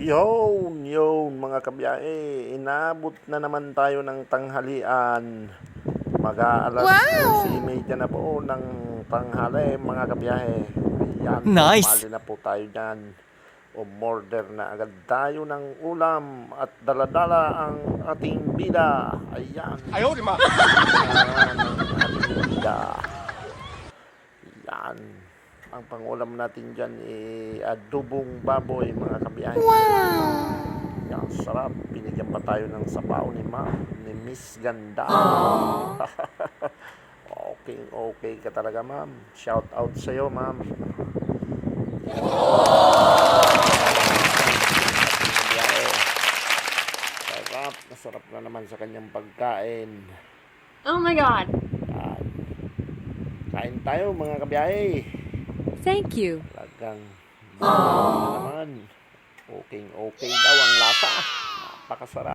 Yun mga kabiyahe, inabot na naman tayo ng tanghalian. Mag-aalas Wow! 12:30 na po ng tanghali mga kabiyahe. Ayan, Nice! umali na po tayo dyan. Umorder na agad tayo ng ulam at daladala ang ating bida. Ayan. Ayaw, di ma. Ang ating bida. Yan. Ang pangulam natin dyan adobong baboy mga kabiyahe. Wow! Yan, sarap. Binigyan pa tayo ng sabaw ni Ma'am, ni Miss Ganda. Okay ka talaga, Ma'am. Shout out sa'yo, Ma'am. Biyahe. Sarap na naman sa kanyang pagkain. Oh my God. Yan. Kain tayo mga kabiyahe. Thank you. Talagang naman. Okay daw ang lasa. Napakasarap.